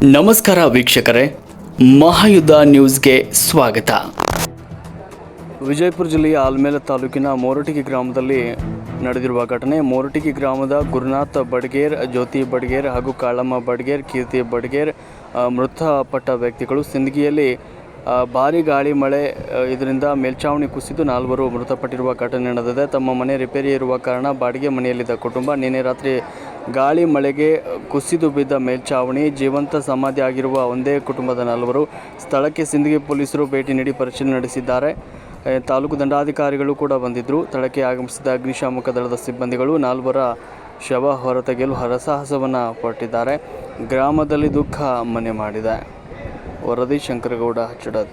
ನಮಸ್ಕಾರ ವೀಕ್ಷಕರೇ, ಮಹಾಯುದ್ಧ ನ್ಯೂಸ್ಗೆ ಸ್ವಾಗತ. ವಿಜಯಪುರ ಜಿಲ್ಲೆಯ ಆಲ್ಮೇಲ ತಾಲೂಕಿನ ಮೋರಟಗಿ ಗ್ರಾಮದಲ್ಲಿ ನಡೆದಿರುವ ಘಟನೆ. ಮೋರಟಗಿ ಗ್ರಾಮದ ಗುರುನಾಥ್ ಬಡ್ಗೇರ್, ಜ್ಯೋತಿ ಬಡ್ಗೇರ್ ಹಾಗೂ ಕಾಳಮ್ಮ ಬಡ್ಗೇರ್, ಕೀರ್ತಿ ಬಡ್ಗೇರ್ ಮೃತಪಟ್ಟ ವ್ಯಕ್ತಿಗಳು. ಸಿಂದಗಿಯಲ್ಲಿ ಭಾರಿ ಗಾಳಿ ಮಳೆ ಇದರಿಂದ ಮೇಲ್ಛಾವಣಿ ಕುಸಿದು 4 ಮೃತಪಟ್ಟಿರುವ ಘಟನೆ ನಡೆದಿದೆ. ತಮ್ಮ ಮನೆ ರಿಪೇರಿ ಇರುವ ಕಾರಣ ಬಾಡಿಗೆ ಮನೆಯಲ್ಲಿದ್ದ ಕುಟುಂಬ ನಿನ್ನೆ ರಾತ್ರಿ ಗಾಳಿ ಮಳೆಗೆ ಕುಸಿದು ಬಿದ್ದ ಮೇಲ್ಛಾವಣಿ ಜೀವಂತ ಸಮಾಧಿ ಆಗಿರುವ ಒಂದೇ ಕುಟುಂಬದ 4 ಸ್ಥಳಕ್ಕೆ ಸಿಂದಗಿ ಪೊಲೀಸರು ಭೇಟಿ ನೀಡಿ ಪರಿಶೀಲನೆ ನಡೆಸಿದ್ದಾರೆ. ತಾಲೂಕು ದಂಡಾಧಿಕಾರಿಗಳು ಕೂಡ ಬಂದಿದ್ದರು. ಸ್ಥಳಕ್ಕೆ ಆಗಮಿಸಿದ ಅಗ್ನಿಶಾಮಕ ದಳದ ಸಿಬ್ಬಂದಿಗಳು 4 ಶವ ಹೊರತೆಗೆಯಲು ಹರಸಾಹಸವನ್ನು ಪಟ್ಟಿದ್ದಾರೆ. ಗ್ರಾಮದಲ್ಲಿ ದುಃಖ ಮನೆ ಮಾಡಿದೆ. ವರದಿ ಶಂಕರಗೌಡ ಹಚ್ಚಡದ್.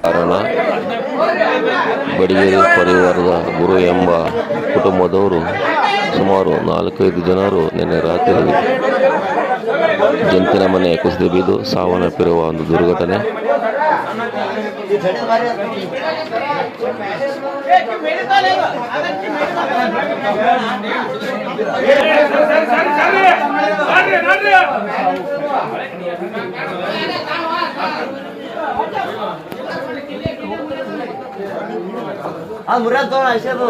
ಕಾರಣ ಬಡಿಗೇರಿ ಪರಿವಾರದ ಗುರು ಎಂಬ ಕುಟುಂಬದವರು ಸುಮಾರು 4-5 ಜನರು ನಿನ್ನೆ ರಾತ್ರಿ ಜಂತಿನ ಮನೆ ಕುಸಿದು ಬಿದ್ದು ಸಾವನ್ನಪ್ಪಿರುವ ಒಂದು ದುರ್ಘಟನೆ. मुराद तो ऐसे तो